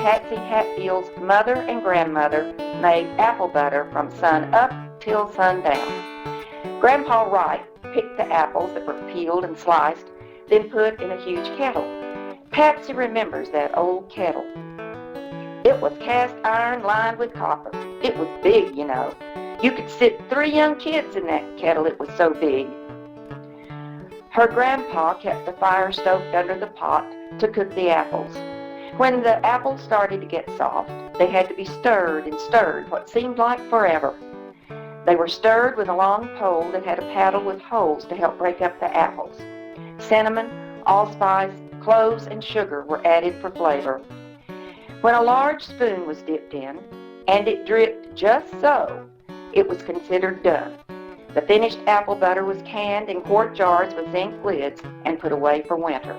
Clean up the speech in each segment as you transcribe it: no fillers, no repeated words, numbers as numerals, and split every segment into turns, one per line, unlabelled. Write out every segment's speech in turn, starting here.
Patsy Hatfield's mother and grandmother made apple butter from sun up till sundown. Grandpa Wright picked the apples that were peeled and sliced, then put in a huge kettle. Patsy remembers that old kettle. It was cast iron lined with copper. It was big, you know. You could sit 3 young kids in that kettle, it was so big. Her grandpa kept the fire stoked under the pot to cook the apples. When the apples started to get soft, they had to be stirred and stirred what seemed like forever. They were stirred with a long pole that had a paddle with holes to help break up the apples. Cinnamon, allspice, cloves, and sugar were added for flavor. When a large spoon was dipped in, and it dripped just so, it was considered done. The finished apple butter was canned in quart jars with zinc lids and put away for winter.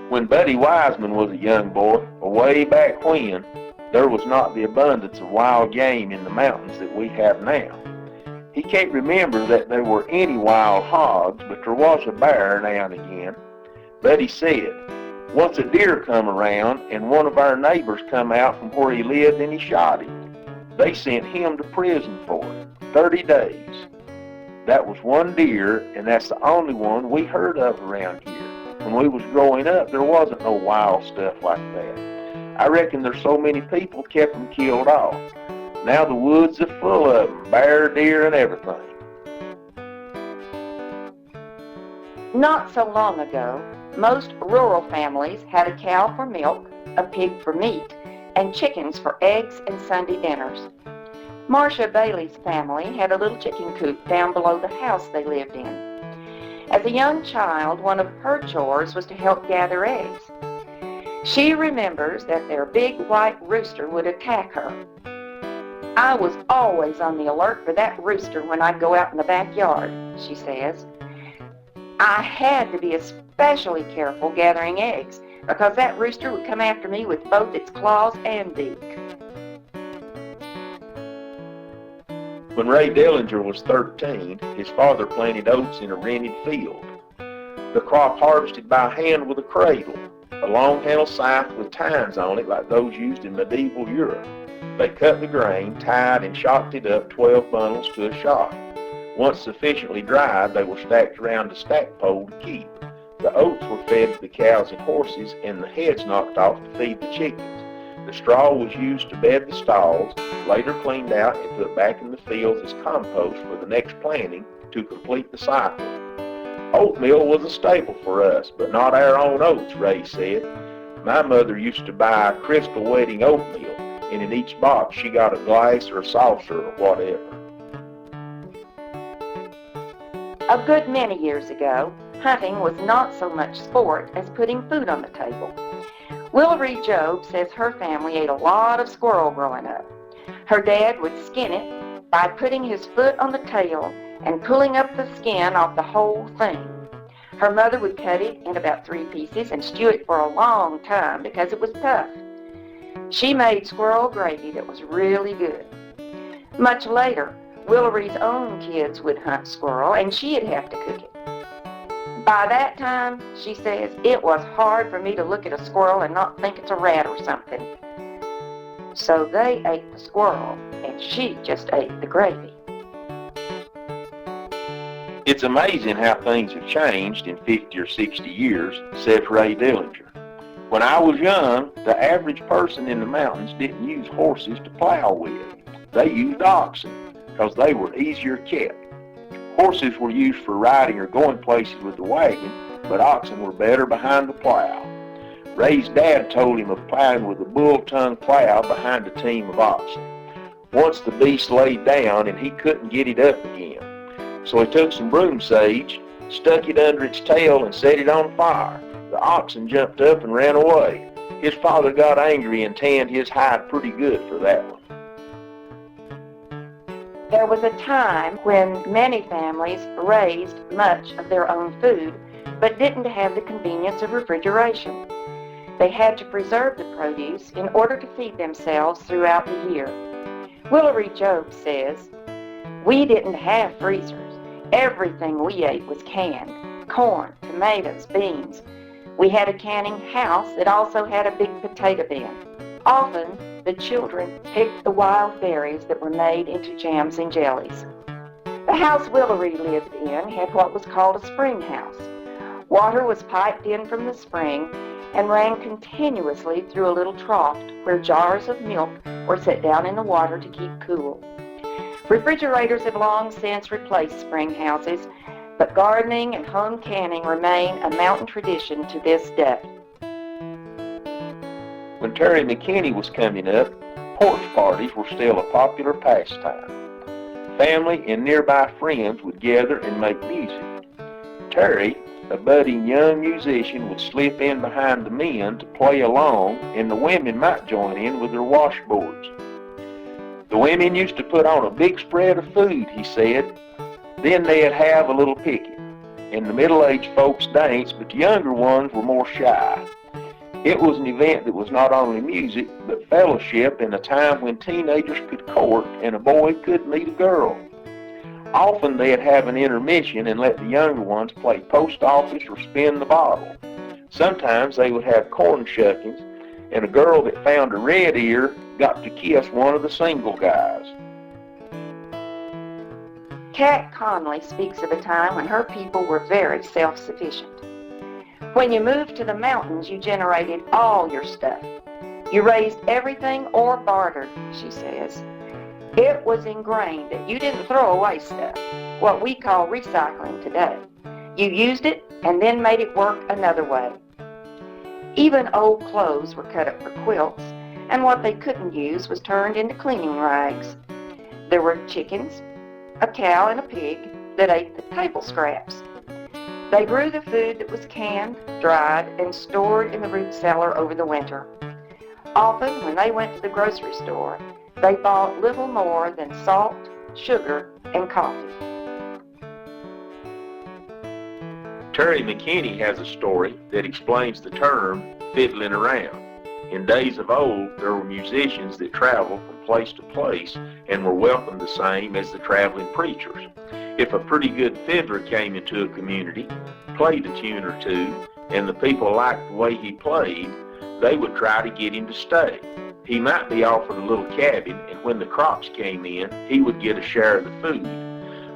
When Buddy Wiseman was a young boy, way back when, there was not the abundance of wild game in the mountains that we have now. He can't remember that there were any wild hogs, but there was a bear now and again. Buddy said, once a deer come around and one of our neighbors come out from where he lived and he shot him. They sent him to prison for it, 30 days. That was one deer, and that's the only one we heard of around here. When we was growing up, there wasn't no wild stuff like that. I reckon there's so many people kept them killed off. Now the woods are full of them, bear, deer, and everything.
Not so long ago, most rural families had a cow for milk, a pig for meat, and chickens for eggs and Sunday dinners. Marcia Bailey's family had a little chicken coop down below the house they lived in. As a young child, one of her chores was to help gather eggs. She remembers that their big white rooster would attack her. I was always on the alert for that rooster when I'd go out in the backyard, she says. I had to be especially careful gathering eggs because that rooster would come after me with both its claws and beak.
When Ray Dillinger was 13, his father planted oats in a rented field. The crop harvested by hand with a cradle, a long-handled scythe with tines on it like those used in medieval Europe. They cut the grain, tied and shocked it up 12 bundles to a shock. Once sufficiently dried, they were stacked around a stack pole to keep. The oats were fed to the cows and horses, and the heads knocked off to feed the chickens. The straw was used to bed the stalls, later cleaned out and put back in the fields as compost for the next planting to complete the cycle. Oatmeal was a staple for us, but not our own oats, Ray said. My mother used to buy crystal wedding oatmeal, and in each box she got a glass or a saucer or whatever.
A good many years ago, hunting was not so much sport as putting food on the table. Willory Job says her family ate a lot of squirrel growing up. Her dad would skin it by putting his foot on the tail and pulling up the skin off the whole thing. Her mother would cut it in about 3 pieces and stew it for a long time because it was tough. She made squirrel gravy that was really good. Much later, Willory's own kids would hunt squirrel, and she'd have to cook it. By that time, she says, it was hard for me to look at a squirrel and not think it's a rat or something. So they ate the squirrel, and she just ate the gravy.
It's amazing how things have changed in 50 or 60 years, said Ray Dillinger. When I was young, the average person in the mountains didn't use horses to plow with. They used oxen, because they were easier kept. Horses were used for riding or going places with the wagon, but oxen were better behind the plow. Ray's dad told him of plowing with a bull-tongue plow behind a team of oxen. Once the beast laid down and he couldn't get it up again. So he took some broom sage, stuck it under its tail and set it on fire. The oxen jumped up and ran away. His father got angry and tanned his hide pretty good for that one.
There was a time when many families raised much of their own food, but didn't have the convenience of refrigeration. They had to preserve the produce in order to feed themselves throughout the year. Willory Job says, we didn't have freezers. Everything we ate was canned. Corn, tomatoes, beans. We had a canning house that also had a big potato bin. Often, the children picked the wild berries that were made into jams and jellies. The house Willery lived in had what was called a spring house. Water was piped in from the spring and ran continuously through a little trough where jars of milk were set down in the water to keep cool. Refrigerators have long since replaced spring houses, but gardening and home canning remain a mountain tradition to this day.
When Terry McKinney was coming up, porch parties were still a popular pastime. Family and nearby friends would gather and make music. Terry, a budding young musician, would slip in behind the men to play along, and the women might join in with their washboards. The women used to put on a big spread of food, he said. Then they'd have a little picnic. And the middle-aged folks danced, but the younger ones were more shy. It was an event that was not only music, but fellowship, and a time when teenagers could court and a boy could meet a girl. Often they'd have an intermission and let the younger ones play post office or spin the bottle. Sometimes they would have corn shuckings, and a girl that found a red ear got to kiss one of the single guys.
Kat Conley speaks of a time when her people were very self-sufficient. When you moved to the mountains, you generated all your stuff. You raised everything or bartered, she says. It was ingrained that you didn't throw away stuff, what we call recycling today. You used it and then made it work another way. Even old clothes were cut up for quilts, and what they couldn't use was turned into cleaning rags. There were chickens, a cow, and a pig that ate the table scraps. They grew the food that was canned, dried, and stored in the root cellar over the winter. Often, when they went to the grocery store, they bought little more than salt, sugar, and coffee.
Terry McKinney has a story that explains the term fiddling around. In days of old, there were musicians that traveled from place to place and were welcomed the same as the traveling preachers. If a pretty good fiddler came into a community, played a tune or two, and the people liked the way he played, they would try to get him to stay. He might be offered a little cabin, and when the crops came in, he would get a share of the food.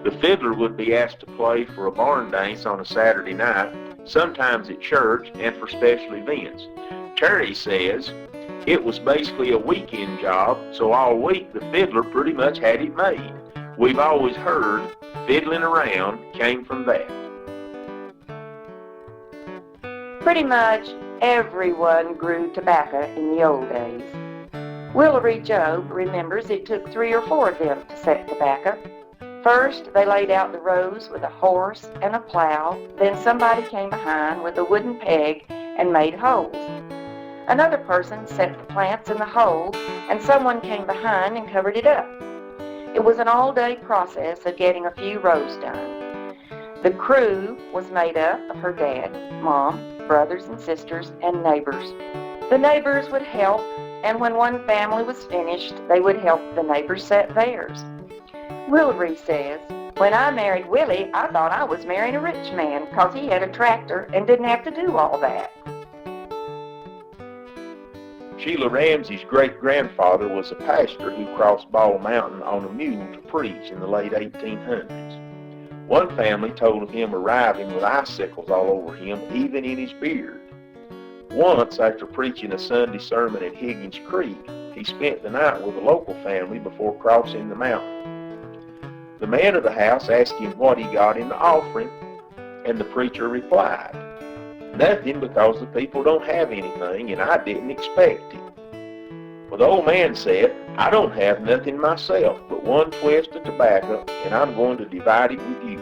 The fiddler would be asked to play for a barn dance on a Saturday night, sometimes at church and for special events. Terry says it was basically a weekend job, so all week the fiddler pretty much had it made. We've always heard fiddling around came from that.
Pretty much everyone grew tobacco in the old days. Willery Job remembers it took 3 or 4 of them to set tobacco. First, they laid out the rows with a horse and a plow. Then somebody came behind with a wooden peg and made holes. Another person set the plants in the hole, and someone came behind and covered it up. It was an all-day process of getting a few rows done. The crew was made up of her dad, mom, brothers and sisters, and neighbors. The neighbors would help, and when one family was finished, they would help the neighbors set theirs. Willery says, "When I married Willie, I thought I was marrying a rich man because he had a tractor and didn't have to do all that."
Sheila Ramsey's great-grandfather was a pastor who crossed Ball Mountain on a mule to preach in the late 1800s. One family told of him arriving with icicles all over him, even in his beard. Once, after preaching a Sunday sermon at Higgins Creek, he spent the night with a local family before crossing the mountain. The man of the house asked him what he got in the offering, and the preacher replied, "Nothing, because the people don't have anything, and I didn't expect it." Well, the old man said, "I don't have nothing myself but one twist of tobacco, and I'm going to divide it with you."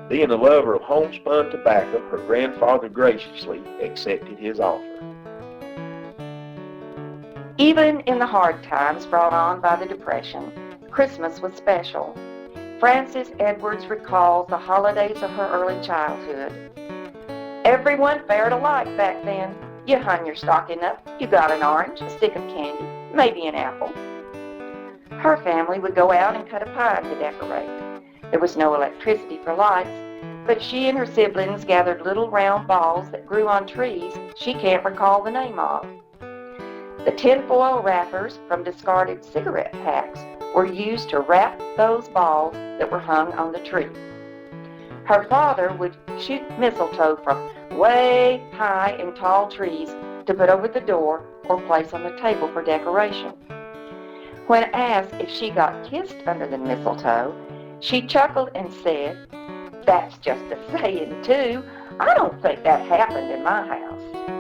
Being a lover of homespun tobacco, her grandfather graciously accepted his offer.
Even in the hard times brought on by the Depression, Christmas was special. Frances Edwards recalls the holidays of her early childhood. Everyone fared alike back then. You hung your stocking up, you got an orange, a stick of candy, maybe an apple. Her family would go out and cut a pine to decorate. There was no electricity for lights, but she and her siblings gathered little round balls that grew on trees she can't recall the name of. The tinfoil wrappers from discarded cigarette packs were used to wrap those balls that were hung on the tree. Her father would shoot mistletoe from way high in tall trees to put over the door or place on the table for decoration. When asked if she got kissed under the mistletoe, she chuckled and said, "That's just a saying, too. I don't think that happened in my house."